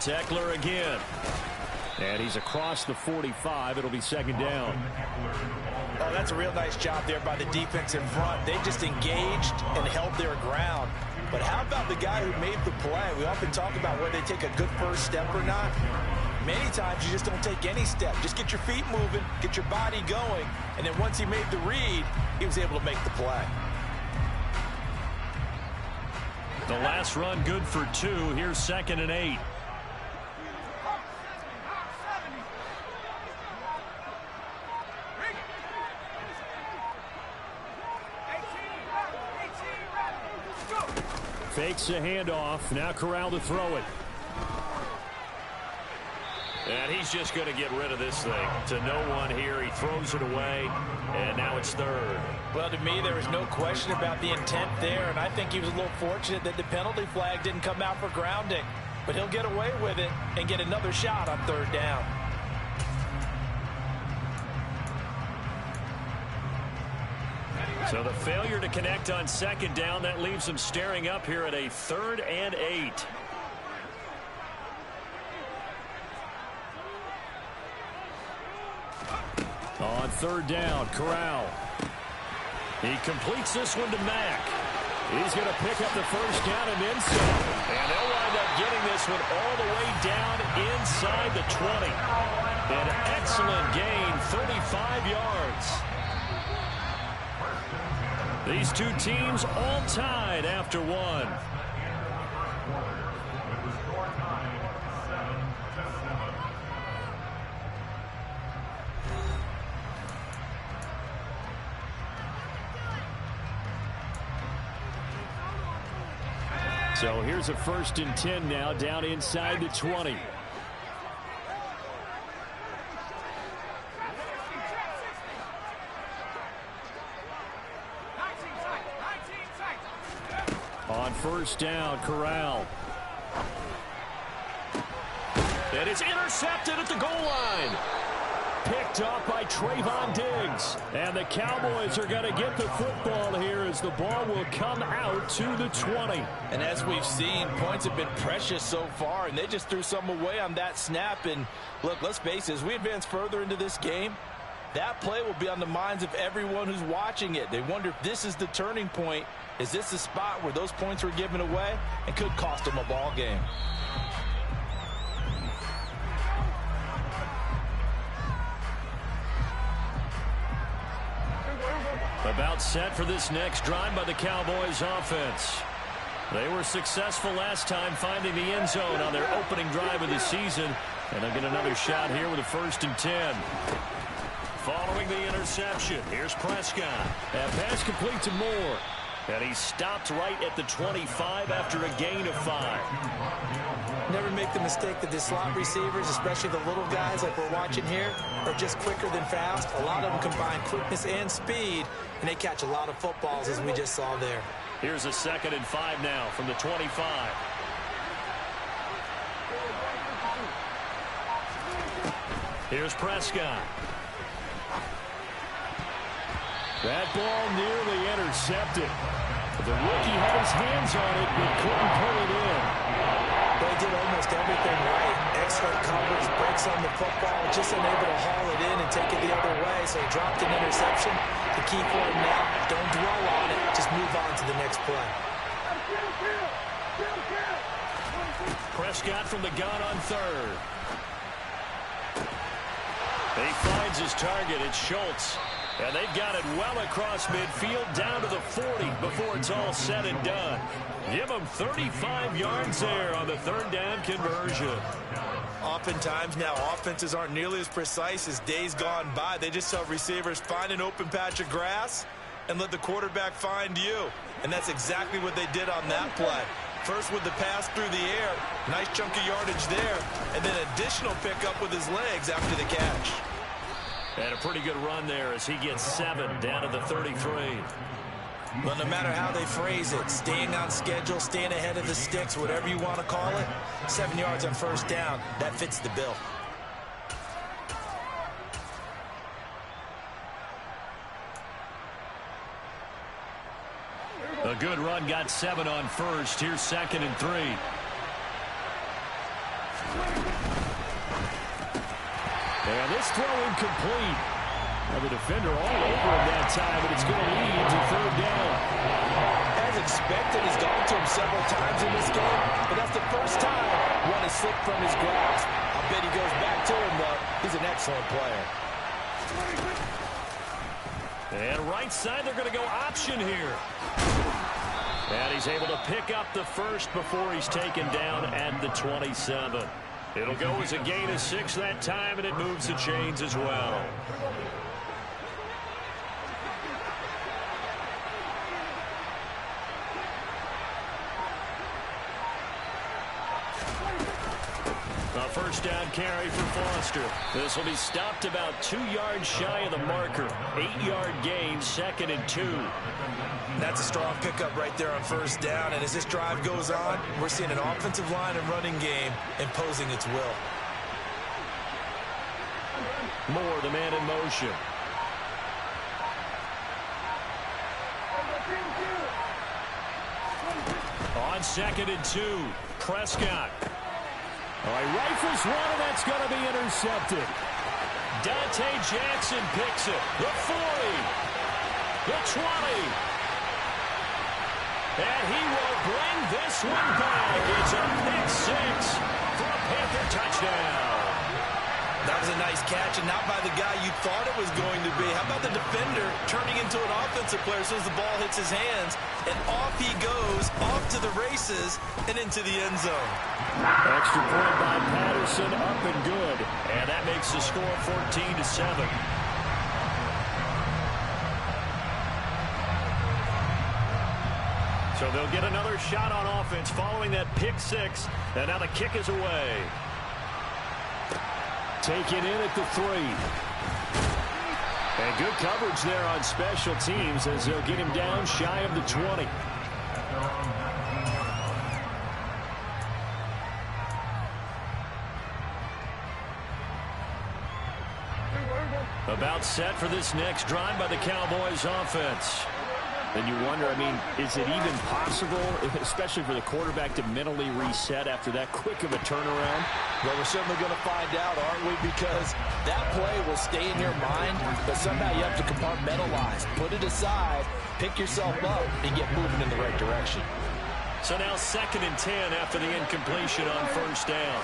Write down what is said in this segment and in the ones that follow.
Eckler again. And he's across the 45. It'll be second down. Oh, that's a real nice job there by the defense in front. They just engaged and held their ground. But how about the guy who made the play? We often talk about whether they take a good first step or not. Many times you just don't take any step. Just get your feet moving, get your body going, and then once he made the read, he was able to make the play. The last run good for 2. Here's 2nd and 8. Fakes a handoff. Now Corral to throw it. And he's just going to get rid of this thing. To no one here. He throws it away. And now it's 3rd. Well, to me, there was no question about the intent there. And I think he was a little fortunate that the penalty flag didn't come out for grounding. But he'll get away with it and get another shot on 3rd down. So the failure to connect on 2nd down, that leaves them staring up here at a 3rd and 8. On 3rd down, Corral. He completes this one to Mack. He's going to pick up the first down and then some. And they'll wind up getting this one all the way down inside the 20. An excellent gain, 35 yards. These two teams all tied after 1. So here's a 1st and 10 now, down inside the 20. On 1st down, Corral. And it's intercepted at the goal line. Picked off by Trayvon Diggs. And the Cowboys are going to get the football here as the ball will come out to the 20. And as we've seen, points have been precious so far, and they just threw some away on that snap. And look, let's face it, as we advance further into this game, that play will be on the minds of everyone who's watching it. They wonder if this is the turning point. Is this the spot where those points were given away and could cost them a ball game? About set for this next drive by the Cowboys offense. They were successful last time finding the end zone on their opening drive of the season. And they'll get another shot here with a 1st and 10. Following the interception, here's Prescott. And pass complete to Moore. And he stopped right at the 25 after a gain of 5. Never make the mistake that the slot receivers, especially the little guys like we're watching here, are just quicker than fast. A lot of them combine quickness and speed, and they catch a lot of footballs, as we just saw there. Here's a 2nd and 5 now from the 25. Here's Prescott. That ball nearly intercepted. The rookie had his hands on it, but couldn't pull it in. They did almost everything right. Excellent coverage, breaks on the football, just unable to haul it in and take it the other way, so he dropped an interception. The key for him now, don't dwell on it, just move on to the next play. Prescott from the gun on 3rd. He finds his target. It's Schultz. And they've got it well across midfield down to the 40 before it's all said and done. Give them 35 yards there on the 3rd down conversion. Oftentimes now offenses aren't nearly as precise as days gone by. They just tell receivers, find an open patch of grass and let the quarterback find you. And that's exactly what they did on that play. First with the pass through the air, nice chunk of yardage there, and then additional pickup with his legs after the catch. And a pretty good run there as he gets 7 down to the 33. Well, no matter how they phrase it, staying on schedule, staying ahead of the sticks, whatever you want to call it, 7 yards on 1st down, that fits the bill. A good run, got 7 on 1st. Here's 2nd and 3. And this throw incomplete. Now the defender all over him that time, but it's going to lead to third down. As expected, he's gone to him several times in this game, but that's the first time one has slipped from his grasp. I bet he goes back to him, though. He's an excellent player. And right side, they're going to go option here. And he's able to pick up the first before he's taken down at the 27. It'll go as a gain of 6 that time, and it moves the chains as well. A first down carry for Foster. This will be stopped about 2 yards shy of the marker. 8-yard gain, 2nd and 2. That's a strong pickup right there on first down. And as this drive goes on, we're seeing an offensive line and running game imposing its will. Moore, the man in motion. On 2nd and 2, Prescott. All right, rifles one, and that's going to be intercepted. Dante Jackson picks it. The 40. The 20. And he will bring this one back. It's a pick 6 for a Panther touchdown. That was a nice catch, and not by the guy you thought it was going to be. How about the defender turning into an offensive player as soon as the ball hits his hands, and off he goes, off to the races, and into the end zone. Extra point by Patterson, up and good. And that makes the score 14-7. So they'll get another shot on offense following that pick 6, and now the kick is away. Taken in at the 3. And good coverage there on special teams as they'll get him down shy of the 20. About set for this next drive by the Cowboys offense. And you wonder, I mean, is it even possible, especially for the quarterback, to mentally reset after that quick of a turnaround? Well, we're certainly going to find out, aren't we? Because that play will stay in your mind, but somehow you have to compartmentalize. Put it aside, pick yourself up, and get moving in the right direction. So now 2nd and 10 after the incompletion on first down.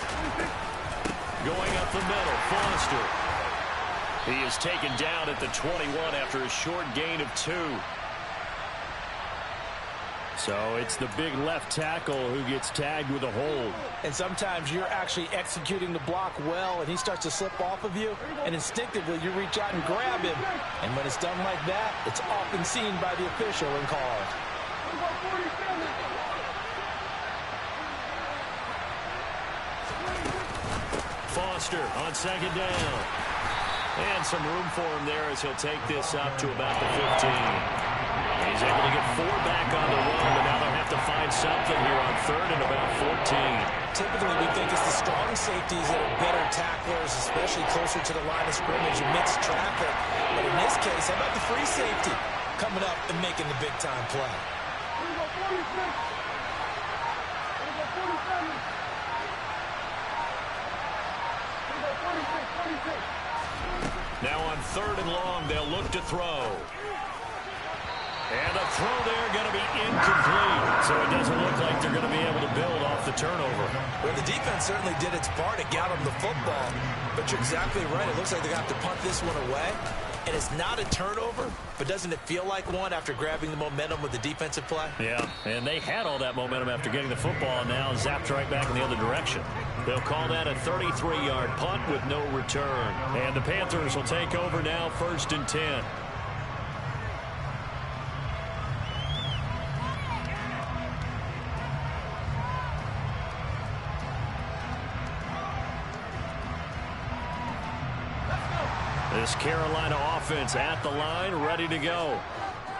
Going up the middle, Foster. He is taken down at the 21 after a short gain of 2. So it's the big left tackle who gets tagged with a hold. And sometimes you're actually executing the block well, and he starts to slip off of you, and instinctively you reach out and grab him. And when it's done like that, it's often seen by the official and called. Foster on 2nd down. And some room for him there as he'll take this up to about the 15. He's able to get 4 back on the run, but now they'll have to find something here on 3rd and about 14. Typically, we think it's the strong safeties that are better tacklers, especially closer to the line of scrimmage amidst traffic. But in this case, how about the free safety coming up and making the big-time play? Now on 3rd and long, they'll look to throw. And the throw there going to be incomplete. So it doesn't look like they're going to be able to build off the turnover. Well, the defense certainly did its part to get them the football. But you're exactly right. It looks like they're going to have to punt this one away. And it's not a turnover, but doesn't it feel like one after grabbing the momentum with the defensive play? Yeah, and they had all that momentum after getting the football, and now zapped right back in the other direction. They'll call that a 33-yard punt with no return. And the Panthers will take over now, 1st and 10. This Carolina offense at the line, ready to go.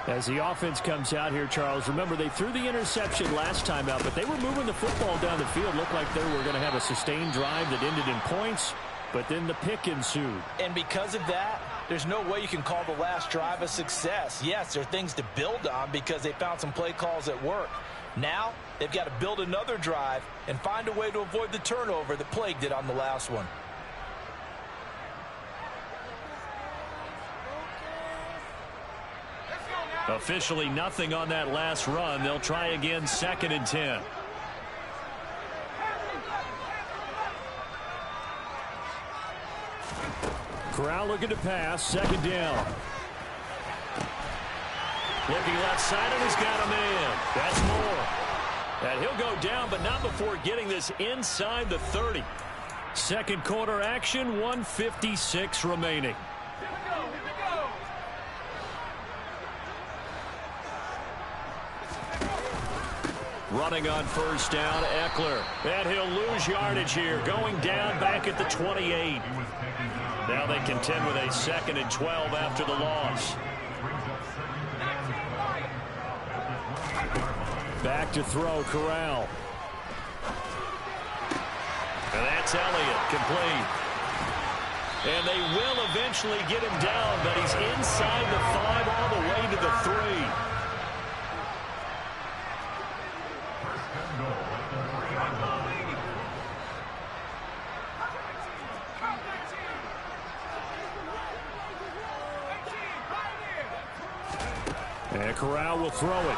As the offense comes out here, Charles, remember they threw the interception last time out, but they were moving the football down the field. Looked like they were going to have a sustained drive that ended in points, but then the pick ensued. And because of that, there's no way you can call the last drive a success. Yes, there are things to build on because they found some play calls that work. Now, they've got to build another drive and find a way to avoid the turnover that plagued it on the last one. Officially nothing on that last run. They'll try again, 2nd and 10. Corral looking to pass, 2nd down. Looking left side, and he's got a man. That's more. And he'll go down, but not before getting this inside the 30. Second quarter action, 1:56 remaining. Running on first down, Eckler. And he'll lose yardage here, going down back at the 28. Now they contend with a 2nd and 12 after the loss. Back to throw, Corral. And that's Elliott, complete. And they will eventually get him down, but he's inside the 5 all the way to the 3. And Corral will throw it.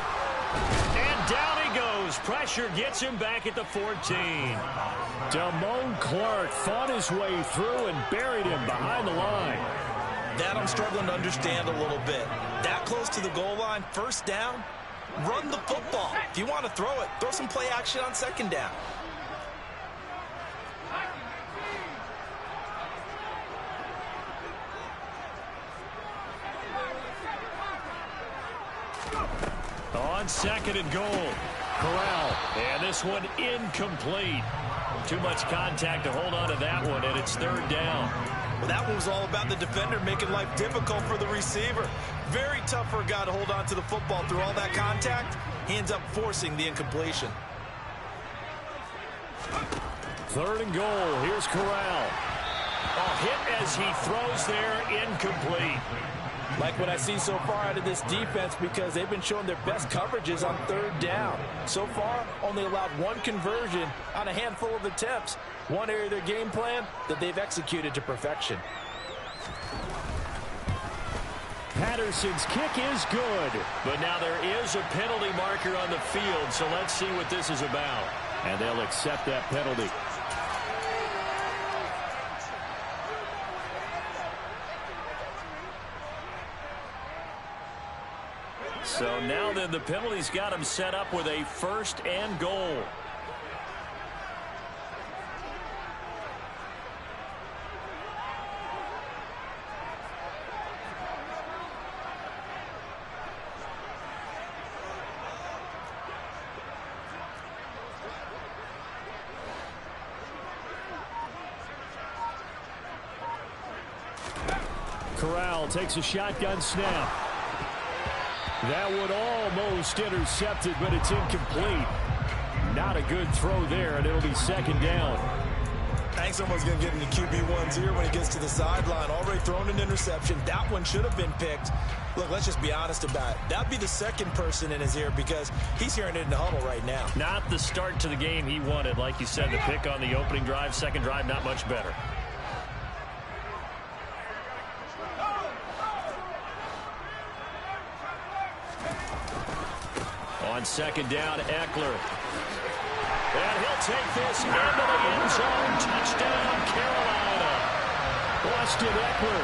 And down he goes. Pressure gets him back at the 14. Damone Clark fought his way through and buried him behind the line. That I'm struggling to understand a little bit. That close to the goal line, first down, run the football. If you want to throw it, throw some play action on 2nd down. On 2nd and goal, Corral. And this one incomplete. Too much contact to hold on to that one, and it's 3rd down. Well, that one was all about the defender making life difficult for the receiver. Very tough for a guy to hold on to the football through all that contact. He ends up forcing the incompletion. 3rd and goal. Here's Corral. Hit as he throws there, incomplete. Like what I see so far out of this defense, because they've been showing their best coverages on 3rd down. So far, only allowed 1 conversion on a handful of attempts. One area of their game plan that they've executed to perfection. Patterson's kick is good, but now there is a penalty marker on the field, so let's see what this is about. And they'll accept that penalty. So now then the penalty's got him set up with a 1st and goal. Corral takes a shotgun snap. That one almost intercepted, but it's incomplete. Not a good throw there, and it'll be 2nd down. I think someone's going to get into QB1's ear when he gets to the sideline. Already thrown an interception. That one should have been picked. Look, let's just be honest about it. That'd be the 2nd person in his ear because he's hearing it in the huddle right now. Not the start to the game he wanted. Like you said, the pick on the opening drive, 2nd drive, not much better. On 2nd down, Eckler. And he'll take this into the end zone. Touchdown, Carolina. Austin Eckler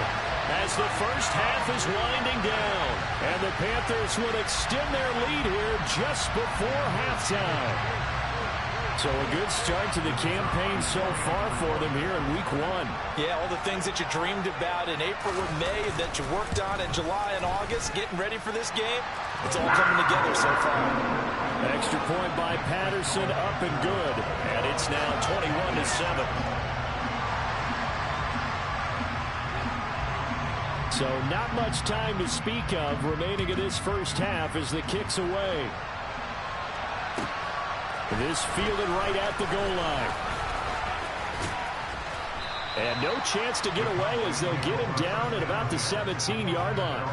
as the first half is winding down. And the Panthers will extend their lead here just before halftime. So a good start to the campaign so far for them here in week 1. Yeah, all the things that you dreamed about in April and May and that you worked on in July and August, getting ready for this game, it's all coming together so far. Extra point by Patterson, up and good. And it's now 21-7. So not much time to speak of remaining in this first half as the kick's away. This fielded right at the goal line. And no chance to get away as they'll get him down at about the 17-yard line.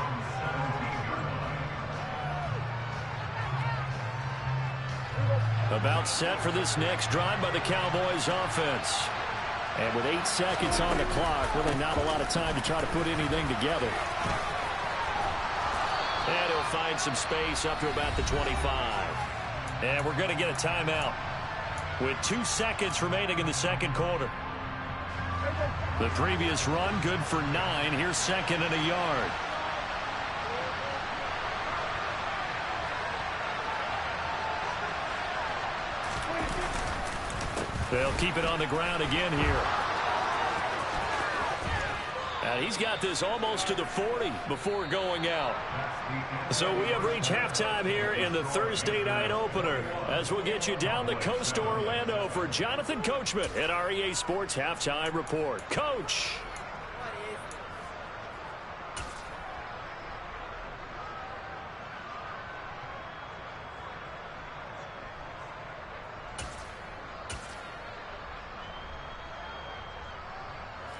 About set for this next drive by the Cowboys offense. And with 8 seconds on the clock, really not a lot of time to try to put anything together. And he'll find some space up to about the 25. And we're going to get a timeout with 2 seconds remaining in the second quarter. The previous run, good for 9. Here's second and a yard. They'll keep it on the ground again here. And he's got this almost to the 40 before going out. So we have reached halftime here in the Thursday night opener, as we'll get you down the coast to Orlando for Jonathan Coachman at our EA Sports Halftime Report. Coach.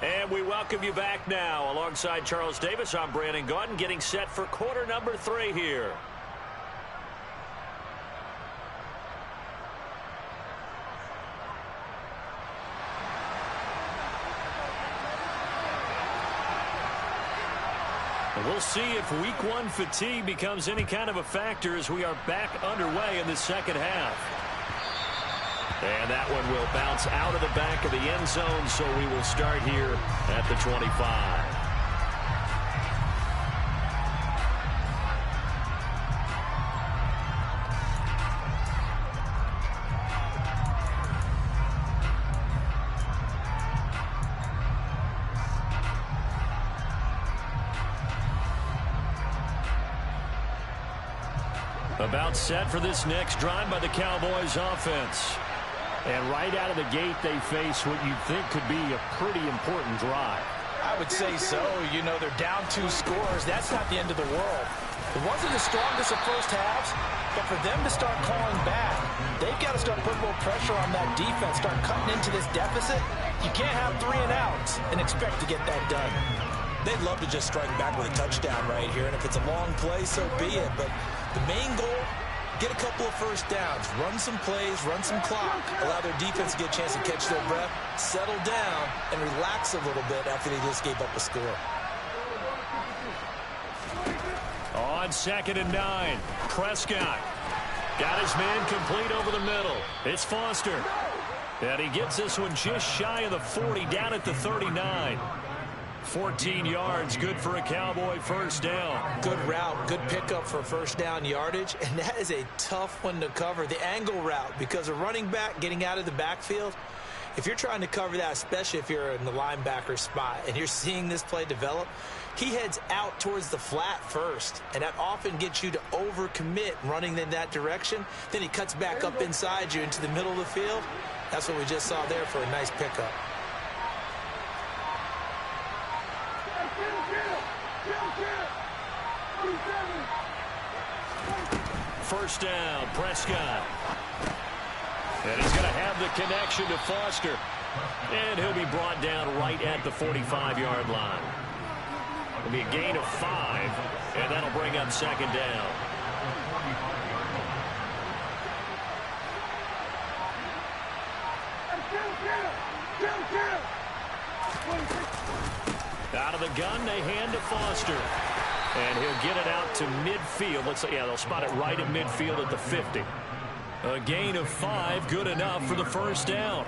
And we welcome you back now. Alongside Charles Davis, I'm Brandon Gaudin, getting set for quarter number 3 here. And we'll see if week 1 fatigue becomes any kind of a factor as we are back underway in the second half. And that one will bounce out of the back of the end zone, so we will start here at the 25. About set for this next drive by the Cowboys offense. And right out of the gate, they face what you'd think could be a pretty important drive. I would say so. You know, they're down 2 scores. That's not the end of the world. It wasn't the strongest of first halves, but for them to start calling back, they've got to start putting more pressure on that defense, start cutting into this deficit. You can't have 3 and outs and expect to get that done. They'd love to just strike back with a touchdown right here, and if it's a long play, so be it. But the main goal, get a couple of first downs, run some plays, run some clock, allow their defense to get a chance to catch their breath, settle down, and relax a little bit after they just gave up a score. On 2nd and 9, Prescott got his man complete over the middle. It's Foster. And he gets this one just shy of the 40, down at the 39. 14 yards, good for a Cowboy first down. Good route, good pickup for first down yardage, and that is a tough one to cover. The angle route, because a running back getting out of the backfield, if you're trying to cover that, especially if you're in the linebacker spot and you're seeing this play develop, he heads out towards the flat first, and that often gets you to overcommit running in that direction. Then he cuts back up inside you into the middle of the field. That's what we just saw there for a nice pickup. First down, Prescott. And he's going to have the connection to Foster. And he'll be brought down right at the 45-yard line. It'll be a gain of 5, and that'll bring up second down. Out of the gun, they hand to Foster. And he'll get it out to midfield. Let's say, yeah, they'll spot it right at midfield at the 50. A gain of 5, good enough for the first down.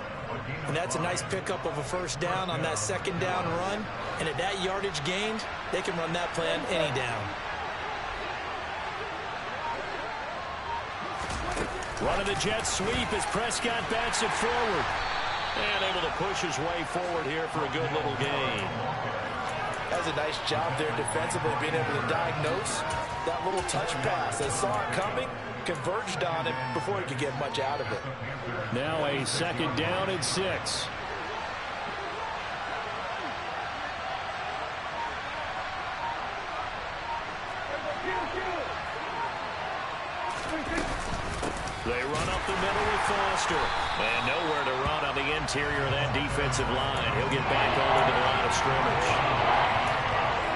And that's a nice pickup of a first down on that second down run. And at that yardage gained, they can run that play on any down. Running the jet sweep as Prescott backs it forward. And able to push his way forward here for a good little gain. That's a nice job there defensively, being able to diagnose that little touch pass. They saw it coming, converged on it before he could get much out of it. Now a second down and 6. They run up the middle with Foster. And nowhere to run on the interior of that defensive line. He'll get back over to the line of scrimmage.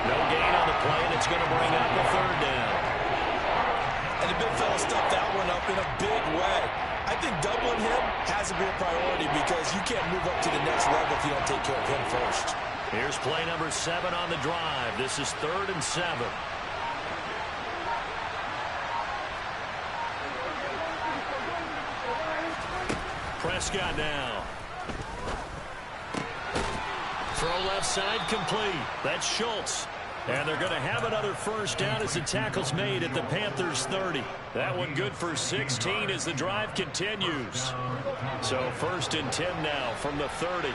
No gain on the play, and it's going to bring up the third down. And the big fella stuffed that one up in a big way. I think doubling him has to be a priority because you can't move up to the next level if you don't take care of him first. Here's play number 7 on the drive. This is 3rd and 7. Prescott now. Throw left side complete. That's Schultz. And they're going to have another first down as the tackle's made at the Panthers' 30. That one good for 16 as the drive continues. So 1st and 10 now from the 30.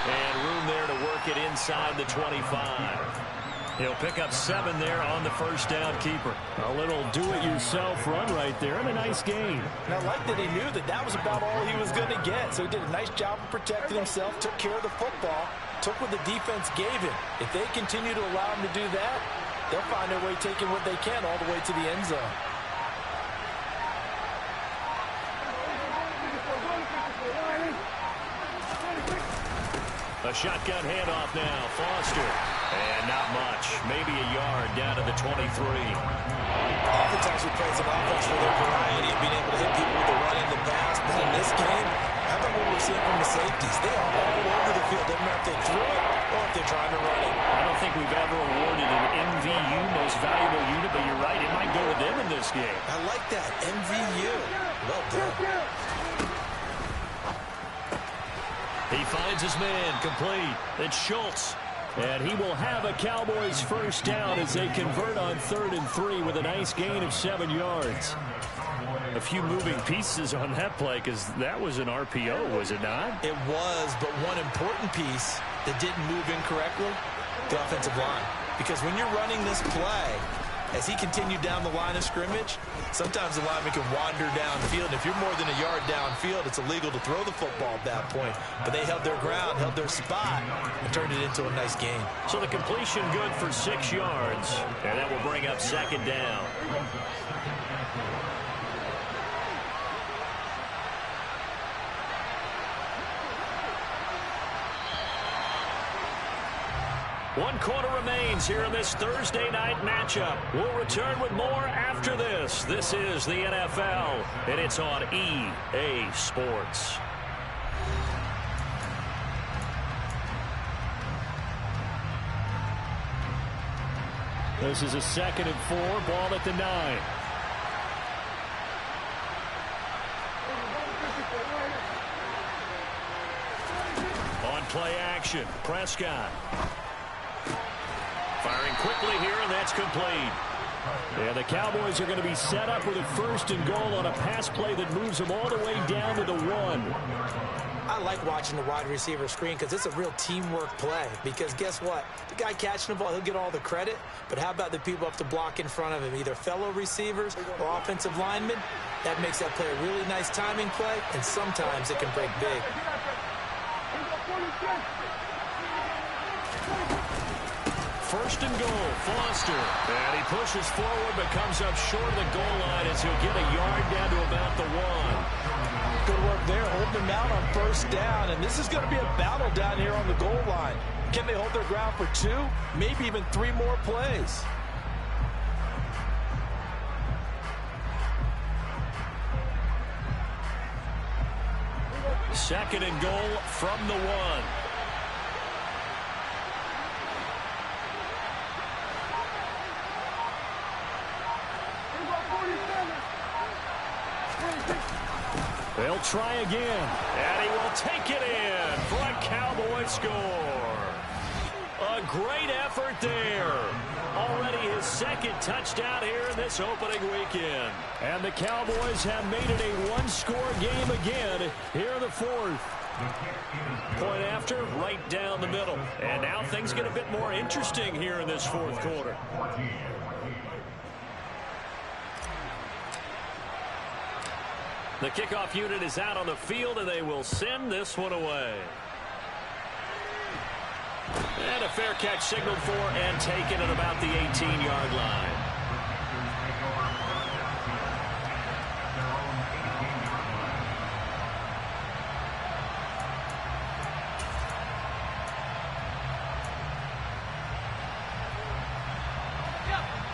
And room there to work it inside the 25. He'll pick up 7 there on the first down keeper. A little do-it-yourself run right there and a nice gain. And I like that he knew that that was about all he was going to get. So he did a nice job of protecting himself, took care of the football, took what the defense gave him. If they continue to allow him to do that, they'll find their way taking what they can all the way to the end zone. A shotgun handoff now. Foster. And not much. Maybe a yard down to the 23. Oftentimes we praise an offense for their variety of being able to hit people with the run and the pass. But in this game, how about what we're seeing from the safeties? They are all over the field. Doesn't matter if they threw it or if they're trying to run it. I don't think we've ever awarded an MVU, most valuable unit, but you're right. It might go to them in this game. I like that. MVU. Well done. He finds his man complete. It's Schultz. And he will have a Cowboys first down as they convert on 3rd and 3 with a nice gain of 7 yards. A few moving pieces on that play because that was an RPO, was it not? It was, but one important piece that didn't move incorrectly, the offensive line. Because when you're running this play, as he continued down the line of scrimmage, sometimes the lineman can wander downfield. If you're more than a yard downfield, it's illegal to throw the football at that point. But they held their ground, held their spot, and turned it into a nice gain. So the completion good for 6 yards, and that will bring up 2nd down. One quarter remains here in this Thursday night matchup. We'll return with more after this. This is the NFL, and it's on EA Sports. This is a 2nd and 4, ball at the 9. On play action, Prescott. Firing quickly here, and that's complete. And the Cowboys are going to be set up with a 1st and goal on a pass play that moves them all the way down to the 1. I like watching the wide receiver screen because it's a real teamwork play. Because guess what? The guy catching the ball, he'll get all the credit. But how about the people up to block in front of him, either fellow receivers or offensive linemen? That makes that play a really nice timing play, and sometimes it can break big. 1st and goal, Foster. And he pushes forward but comes up short of the goal line as he'll get a yard down to about the 1. Good work there, holding them out on 1st down. And this is going to be a battle down here on the goal line. Can they hold their ground for 2, maybe even 3 more plays? Second and goal from the 1. They'll try again, and he will take it in for a Cowboy score. A great effort there. Already his 2nd touchdown here in this opening weekend. And the Cowboys have made it a 1-score game again here in the 4th. Point after, right down the middle. And now things get a bit more interesting here in this 4th quarter. The kickoff unit is out on the field, and they will send this one away. And a fair catch signaled for and taken at about the 18-yard line.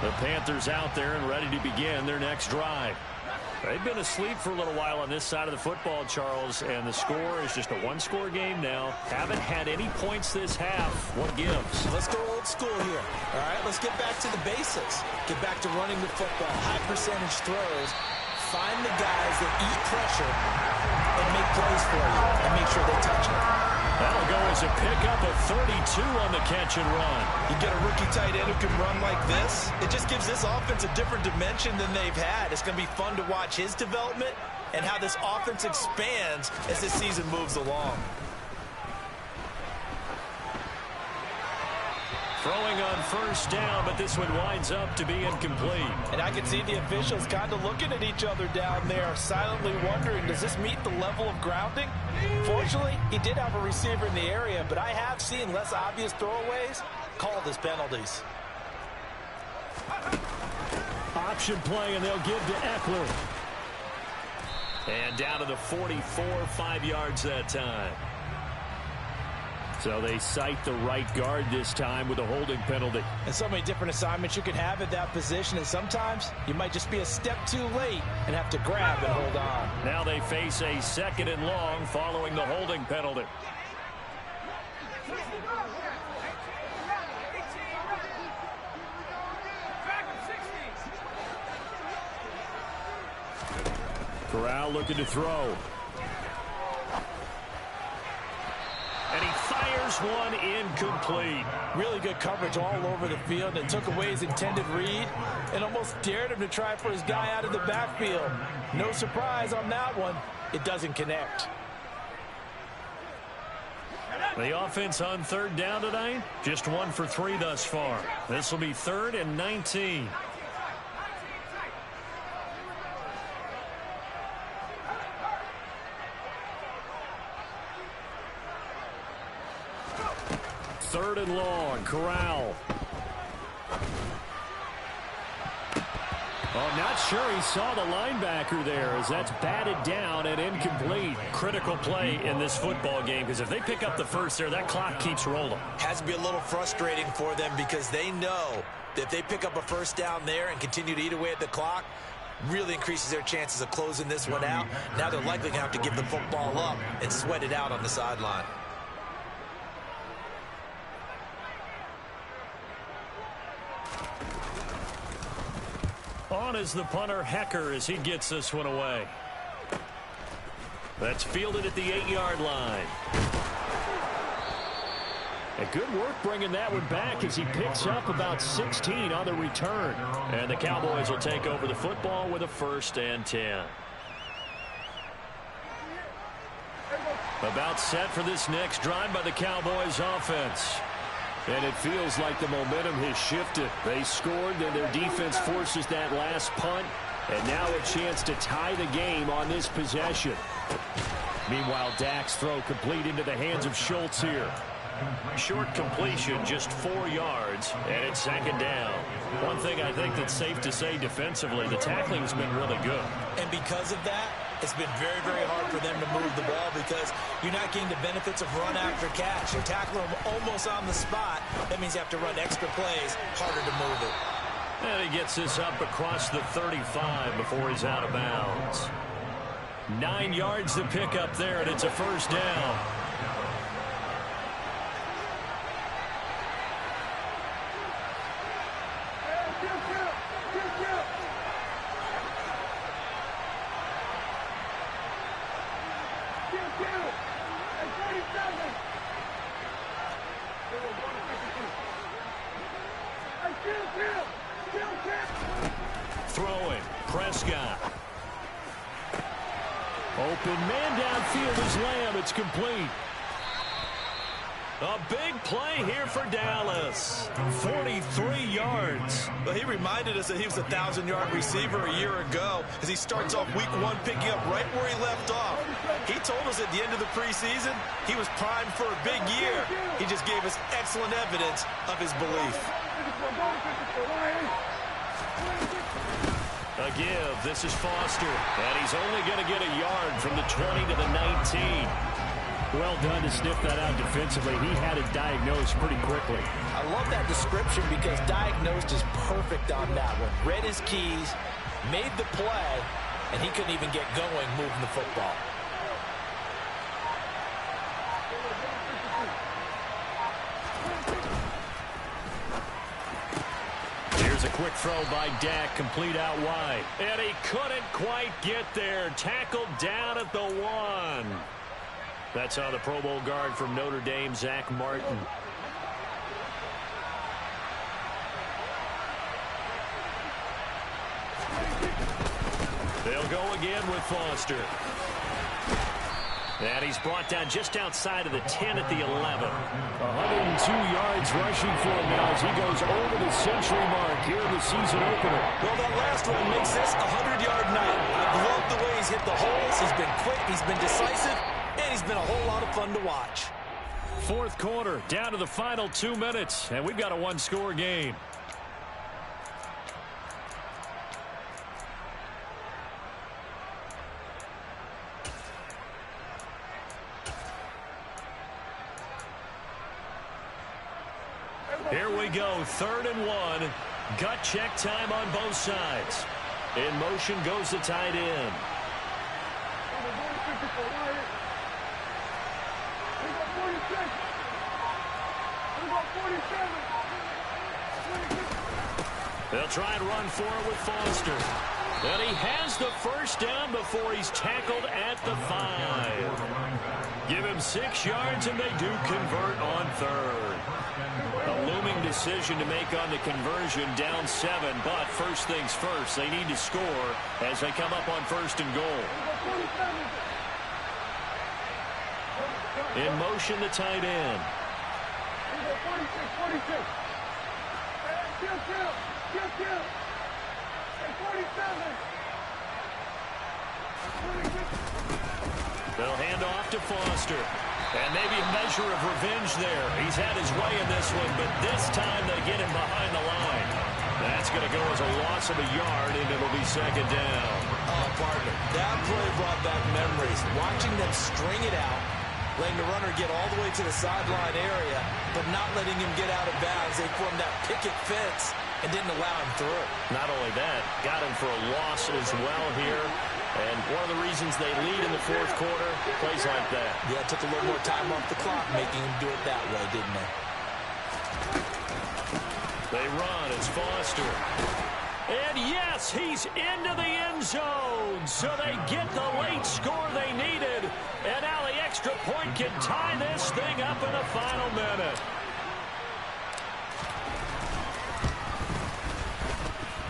The Panthers out there and ready to begin their next drive. They've been asleep for a little while on this side of the football, Charles, and the score is just a one-score game now. Haven't had any points this half. What gives? Let's go old school here. All right, let's get back to the basics. Get back to running the football, high percentage throws. Find the guys that eat pressure and make plays for you and make sure they touch it. That'll go as a pickup of 32 on the catch and run. You get a rookie tight end who can run like this, it just gives this offense a different dimension than they've had. It's going to be fun to watch his development and how this offense expands as this season moves along. Throwing on first down, but this one winds up to be incomplete. And I can see the officials kind of looking at each other down there, silently wondering, does this meet the level of grounding? Fortunately, he did have a receiver in the area, but I have seen less obvious throwaways called as penalties. Option play, and they'll give to Eckler. And down to the 44, 5 yards that time. So they cite the right guard this time with a holding penalty. And so many different assignments you can have at that position, and sometimes you might just be a step too late and have to grab and hold on. Now they face a 2nd and long following the holding penalty. Corral looking to throw. And he fires one incomplete. Really good coverage all over the field. It took away his intended read and almost dared him to try for his guy out of the backfield. No surprise on that one. It doesn't connect. The offense on 3rd down tonight, just 1 for 3 thus far. This will be 3rd and 19. Third and long, Corral. Oh, not sure he saw the linebacker there as that's batted down and incomplete. Critical play in this football game because if they pick up the first there, that clock keeps rolling. Has to be a little frustrating for them because they know that if they pick up a first down there and continue to eat away at the clock, really increases their chances of closing this one out. Now they're likely going to have to give the football up and sweat it out on the sideline. On is the punter, Hecker, as he gets this one away. That's fielded at the 8-yard line. And good work bringing that one back as he picks up about 16 on the return. And the Cowboys will take over the football with a 1st and 10. About set for this next drive by the Cowboys offense. And it feels like the momentum has shifted. They scored, then their defense forces that last punt. And now a chance to tie the game on this possession. Meanwhile, Dak's throw complete into the hands of Schultz here. Short completion, just 4 yards, and it's 2nd down. One thing I think that's safe to say defensively, the tackling has been really good. And because of that, it's been very, very hard for them to move the ball because you're not getting the benefits of run after catch. You're tackling them almost on the spot. That means you have to run extra plays, harder to move it. And he gets this up across the 35 before he's out of bounds. 9 yards to pick up there, and it's a 1st down. Throwing, Prescott. Open man downfield is Lamb. It's complete. A big play here for Dallas. 43 yards. Well, he reminded us that he was a 1,000-yard receiver a year ago as he starts off week 1 picking up right where he left off. He told us at the end of the preseason he was primed for a big year. He just gave us excellent evidence of his belief. A give. This is Foster. And he's only going to get a yard from the 20 to the 19. Well done to sniff that out defensively. He had it diagnosed pretty quickly. I love that description because diagnosed is perfect on that one. Read his keys, made the play, and he couldn't even get going moving the football. Here's a quick throw by Dak, complete out wide. And he couldn't quite get there. Tackled down at the 1. That's on the Pro Bowl guard from Notre Dame, Zach Martin. They'll go again with Foster. And he's brought down just outside of the 10 at the 11. 102 yards rushing for him now as he goes over the century mark here in the season opener. Well, that last one makes this a 100-yard night. I love the way he's hit the holes. He's been quick, he's been decisive, and he's been a whole lot of fun to watch. Fourth quarter, down to the final 2 minutes, and we've got a one-score game. Here we go, 3rd and 1. Gut check time on both sides. In motion goes the tight end. They'll try and run for it with Foster. And he has the first down before he's tackled at the 5. Give him 6 yards, and they do convert on 3rd. A looming decision to make on the conversion, down 7. But first things first, they need to score as they come up on 1st and goal. In motion, the tight end. They'll hand off to Foster. And maybe a measure of revenge there. He's had his way in this one, but this time they get him behind the line. That's going to go as a loss of a yard, and it'll be 2nd down. Oh, partner, that play brought back memories. Watching them string it out, letting the runner get all the way to the sideline area, but not letting him get out of bounds. They formed that picket fence and didn't allow him through. Not only that, got him for a loss as well here. And one of the reasons they lead in the 4th quarter, plays like that. Yeah, it took a little more time off the clock, making him do it that way, didn't they? They run, it's Foster. And yes, he's into the end zone. So they get the late score they needed. And now the extra point can tie this thing up in the final minute.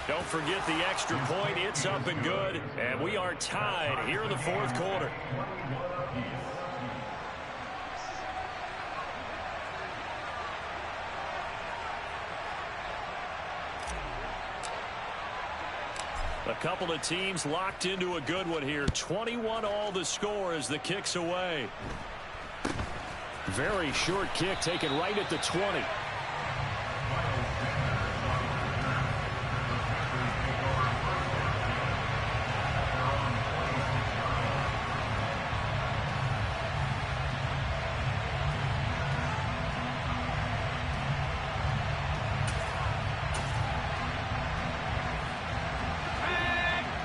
Don't forget the extra point. It's up and good. And we are tied here in the 4th quarter. A couple of teams locked into a good one here. 21 all the score as the kick's away. Very short kick taken right at the 20.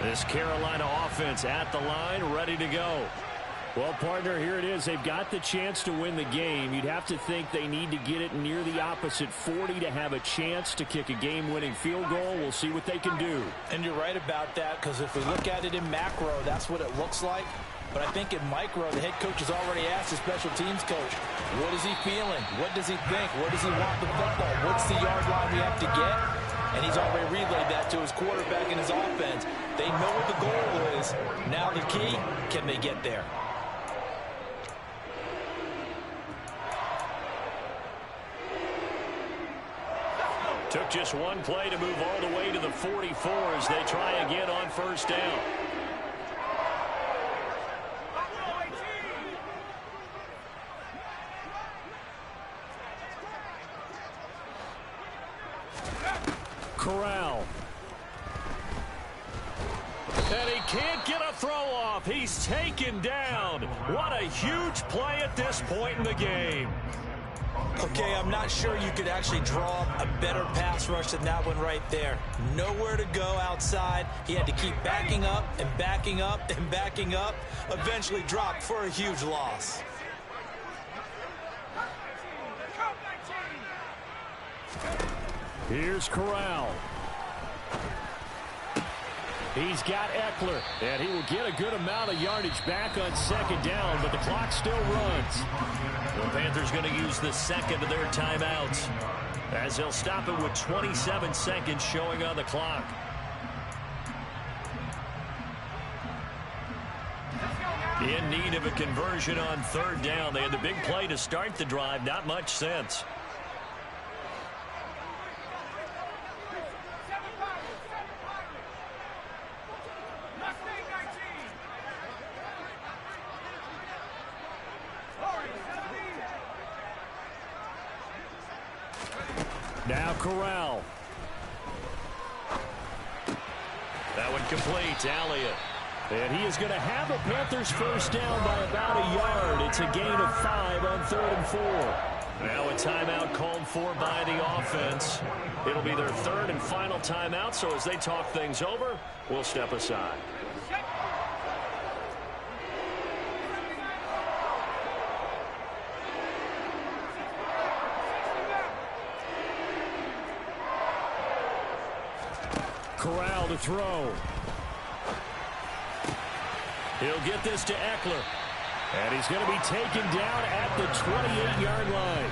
This Carolina offense at the line, ready to go. Well, partner, here it is. They've got the chance to win the game. You'd have to think they need to get it near the opposite 40 to have a chance to kick a game-winning field goal. We'll see what they can do. And you're right about that, because if we look at it in macro, that's what it looks like. But I think in micro, the head coach has already asked the special teams coach, what is he feeling? What does he think? Where does he want the football? What's the yard line we have to get? And he's already relayed that to his quarterback and his offense. They know what the goal is. Now the key, can they get there? Took just one play to move all the way to the 44 as they try again on 1st down. Corral. And he can't get a throw off. He's taken down. What a huge play at this point in the game. Okay, I'm not sure you could actually draw a better pass rush than that one right there. Nowhere to go outside. He had to keep backing up and backing up and backing up. Eventually dropped for a huge loss. Here's Corral. He's got Eckler, and he will get a good amount of yardage back on second down, but the clock still runs. The Panthers going to use the second of their timeouts as they'll stop it with 27 seconds showing on the clock. In need of a conversion on third down. They had the big play to start the drive. Not much sense. Now Corral. That one complete. Elliott. And he is going to have a Panthers first down by about a yard. It's a gain of 5 on 3rd and 4. Now a timeout called for by the offense. It'll be their third and final timeout, so as they talk things over, we'll step aside. Corral to throw. He'll get this to Eckler. And he's going to be taken down at the 28-yard line.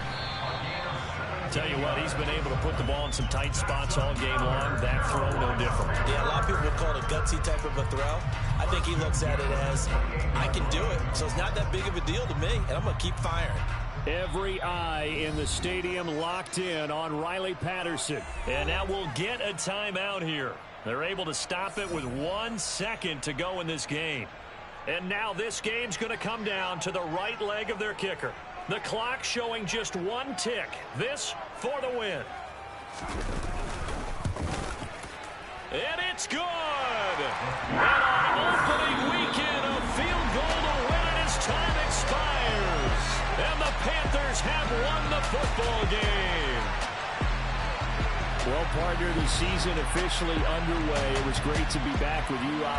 Tell you what, he's been able to put the ball in some tight spots all game long. That throw, no different. Yeah, a lot of people would call it a gutsy type of a throw. I think he looks at it as, I can do it, so it's not that big of a deal to me, and I'm going to keep firing. Every eye in the stadium locked in on Riley Patterson. And now we'll get a timeout here. They're able to stop it with 1 second to go in this game. And now this game's going to come down to the right leg of their kicker. The clock showing just 1 tick. This for the win. And it's good. And on opening weekend, a field goal to win it as time expires. And the Panthers have won the football game. Well, partner, the season officially underway. It was great to be back with you, obviously.